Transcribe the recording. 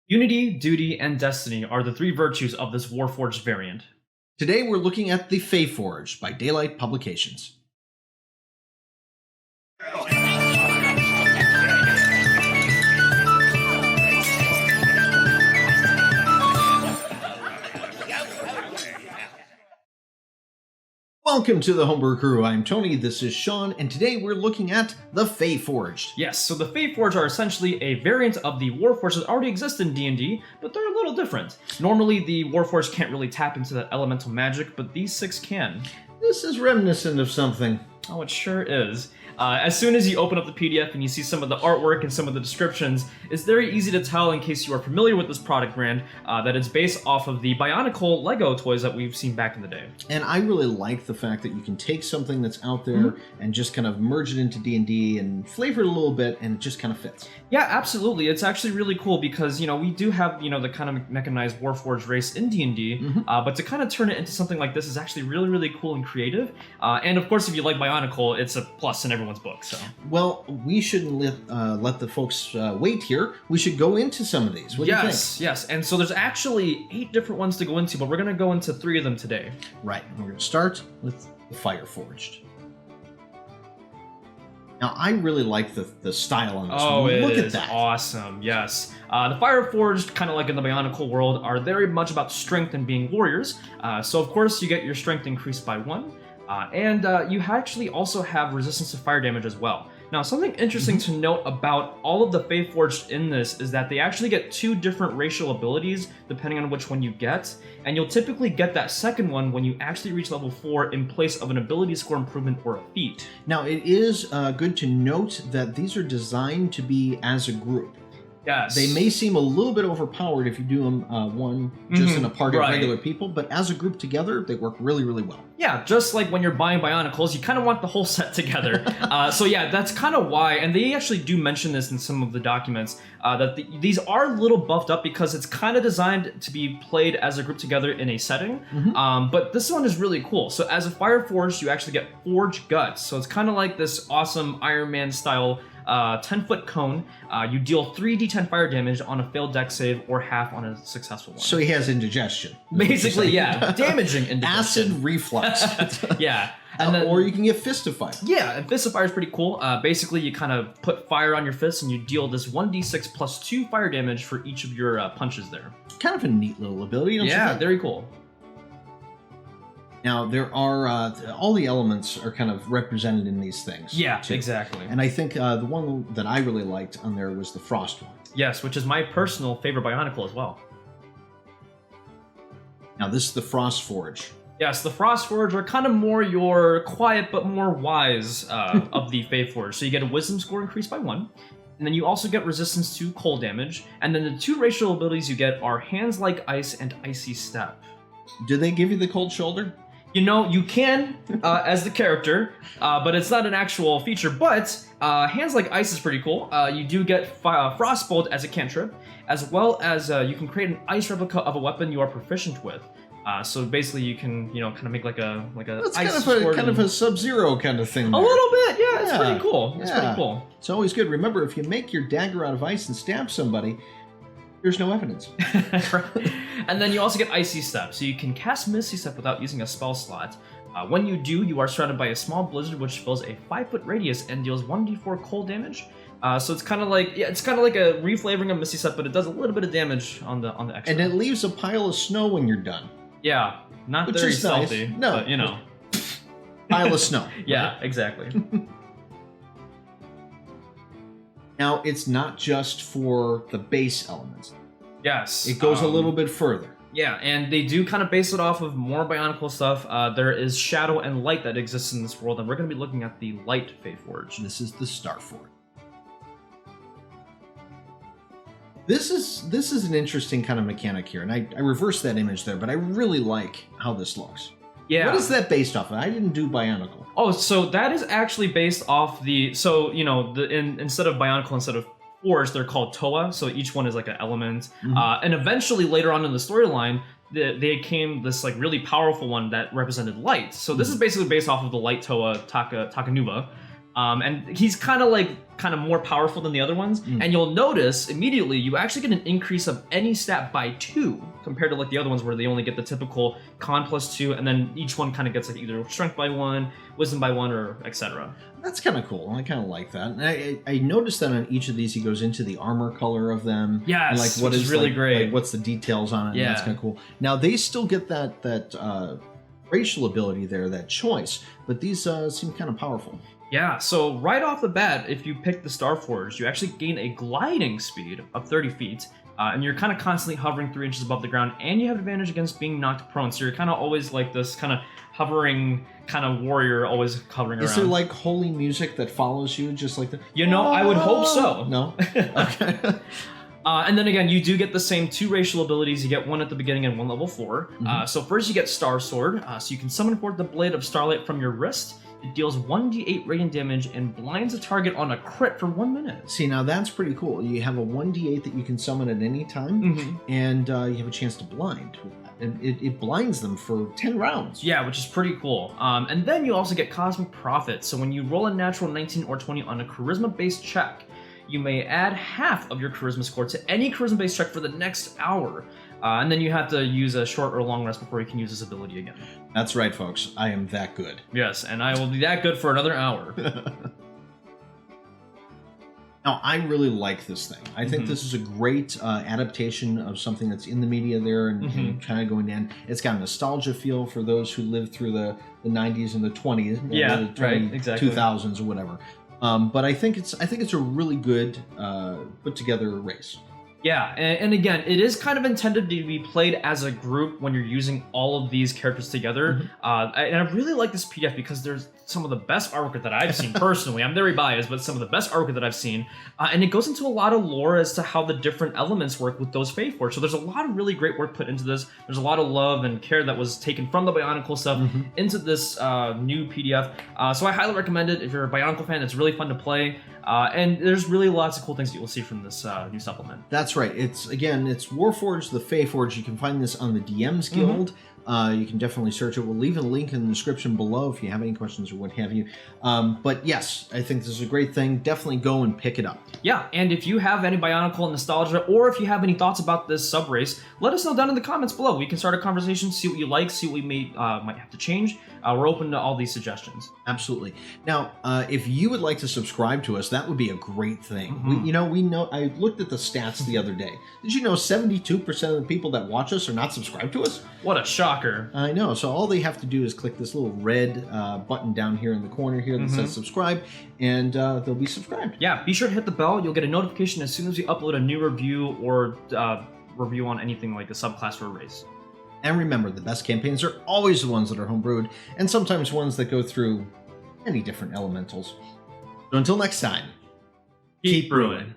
Unity, duty, and destiny are the three virtues of this Warforged variant. Today we're looking at the Feyforged by Daylight Publications. Welcome to the Homebrew crew. I'm Tony, this is Sean, and today we're looking at the Feyforged. Yes, so the Feyforged are essentially a variant of the Warforged that already exist in D&D, but they're a little different. Normally, the Warforged can't really tap into that elemental magic, but these six can. This is reminiscent of something. Oh, it sure is. As soon as you open up the PDF and you see some of the artwork and some of the descriptions, it's very easy to tell, in case you are familiar with this product brand, that it's based off of the Bionicle Lego toys that we've seen back in the day. And I really like the fact that you can take something that's out there and just kind of merge it into D&D and flavor it a little bit, and it just kind of fits. Yeah, absolutely. It's actually really cool because, we do have, the kind of mechanized Warforged race in D&D, but to kind of turn it into something like this is actually really, really cool and creative. And of course, if you like Bionicle, it's a plus in everyone's book. So, well, we shouldn't let the folks wait here. We should go into some of these. What do you think? Yes. And so there's actually 8 different ones to go into, but we're going to go into 3 of them today. Right. And we're going to start with the Fireforged. Now, I really like the style on this one. Look at that. Awesome, yes. The Fireforged, kind of like in the Bionicle world, are very much about strength and being warriors. So, of course, you get your strength increased by 1. And you actually also have resistance to fire damage as well. Now, something interesting to note about all of the Feyforged in this is that they actually get 2 different racial abilities depending on which one you get, and you'll typically get that second one when you actually reach level 4 in place of an ability score improvement or a feat. Now, it is good to note that these are designed to be as a group. Yes. They may seem a little bit overpowered if you do them one just in a party of regular people, but as a group together, they work really, really well. Yeah, just like when you're buying Bionicles, you kind of want the whole set together. So yeah, that's kind of why, and they actually do mention this in some of the documents, that these are a little buffed up because it's kind of designed to be played as a group together in a setting. But this one is really cool. So as a Fireforged, you actually get Forged Guts. So it's kind of like this awesome Iron Man style 10-foot cone. You deal 3d10 fire damage on a failed dex save or half on a successful one. So he has indigestion. Basically, yeah. Damaging indigestion. Acid reflux. Yeah. And then, or you can get Fist of Fire. Yeah, and Fist of Fire is pretty cool. Basically, you kind of put fire on your fists and you deal this 1d6 plus 2 fire damage for each of your punches there. Kind of a neat little ability, don't you think? Yeah, very cool. Now, there are, all the elements are kind of represented in these things. Yeah, too. Exactly. And I think the one that I really liked on there was the Frost one. Yes, which is my personal favorite Bionicle as well. Now, this is the Frostforged. Yes, the Frostforged are kind of more your quiet but more wise of the Feyforged. So you get a Wisdom score increased by 1. And then you also get resistance to cold damage. And then the 2 racial abilities you get are Hands Like Ice and Icy Step. Did they give you the cold shoulder? You can, as the character, but it's not an actual feature. But Hands Like Ice is pretty cool. You do get Frostbolt as a cantrip, as well as you can create an ice replica of a weapon you are proficient with. So basically, you can, kind of make like a That's ice kind of a Sub-Zero kind of thing. A little bit, yeah. It's pretty cool. It's pretty cool. It's always good. Remember, if you make your dagger out of ice and stab somebody, there's no evidence. And then you also get Icy Step, so you can cast Misty Step without using a spell slot. When you do, you are surrounded by a small blizzard which fills a 5-foot radius and deals 1d4 cold damage. So it's kind of like a reflavoring of Misty Step, but it does a little bit of damage on the extra. And it leaves a pile of snow when you're done. Yeah, not which very is nice. salty. No, but pile of snow. Yeah, right? Exactly. Now, it's not just for the base elements. Yes. It goes a little bit further. Yeah, and they do kind of base it off of more Bionicle stuff. There is shadow and light that exists in this world, and we're going to be looking at the Light Feyforged. This is the Starforged. This is an interesting kind of mechanic here, and I reversed that image there, but I really like how this looks. Yeah. What is that based off of? I didn't do Bionicle. Oh, so that is actually based off the... So, instead of Bionicle, instead of Forged, they're called Toa, so each one is like an element. And eventually, later on in the storyline, they came this like really powerful one that represented light. So this is basically based off of the Light Toa Takanuva. And he's kind of more powerful than the other ones. And you'll notice immediately you actually get an increase of any stat by 2 compared to like the other ones where they only get the typical con +2, and then each one kind of gets like either strength by 1, wisdom by 1, or etc. That's kind of cool. I kind of like that. And I noticed that on each of these he goes into the armor color of them. Yes, and like what which is really great. Like what's the details on it? Yeah, and that's kind of cool. Now they still get that racial ability there, that choice, but these seem kind of powerful. Yeah, so right off the bat, if you pick the Starforged, you actually gain a gliding speed of 30 feet, and you're kind of constantly hovering 3 inches above the ground, and you have advantage against being knocked prone, so you're kind of always like this kind of hovering kind of warrior, always hovering around. Is there like holy music that follows you, just like the... I would hope so. No? Okay. And then again, you do get the same 2 racial abilities. You get one at the beginning and one level 4. So first you get Star Sword, so you can summon forth the Blade of Starlight from your wrist. It deals 1d8 radiant damage and blinds a target on a crit for 1 minute. See, now that's pretty cool. You have a 1d8 that you can summon at any time, and you have a chance to blind. And it blinds them for 10 rounds. Yeah, which is pretty cool. And then you also get Cosmic Profit. So when you roll a natural 19 or 20 on a charisma-based check, you may add half of your charisma score to any charisma-based check for the next hour. And then you have to use a short or long rest before you can use this ability again. That's right, folks. I am that good. Yes, and I will be that good for another hour. Now, I really like this thing. I think this is a great adaptation of something that's in the media there and kind of going in. It's got a nostalgia feel for those who lived through the 90s and the 20s. Yeah, right, exactly. 2000s or whatever. But I think it's a really good put together race. Yeah, and again, it is kind of intended to be played as a group when you're using all of these characters together. And I really like this PDF because there's some of the best artwork that I've seen personally. I'm very biased, but some of the best artwork that I've seen. And it goes into a lot of lore as to how the different elements work with those Feyforged. So there's a lot of really great work put into this. There's a lot of love and care that was taken from the Bionicle stuff into this new PDF. So I highly recommend it if you're a Bionicle fan. It's really fun to play. And there's really lots of cool things that you'll see from this new supplement. That's right. It's Warforged, the Feyforged. You can find this on the DMSguild. You can definitely search it. We'll leave a link in the description below if you have any questions or what have you. But yes, I think this is a great thing. Definitely go and pick it up. Yeah, and if you have any Bionicle nostalgia, or if you have any thoughts about this subrace, let us know down in the comments below. We can start a conversation, see what you like, see what we might have to change. We're open to all these suggestions. Absolutely. Now, if you would like to subscribe to us, that would be a great thing. We know. I looked at the stats the other day. Did you know 72% of the people that watch us are not subscribed to us? What a shocker. I know. So all they have to do is click this little red button down here in the corner here that says subscribe, and they'll be subscribed. Yeah, be sure to hit the bell. You'll get a notification as soon as we upload a new review or review on anything like a subclass or a race. And remember, the best campaigns are always the ones that are homebrewed, and sometimes ones that go through many different elementals. So until next time, keep brewing.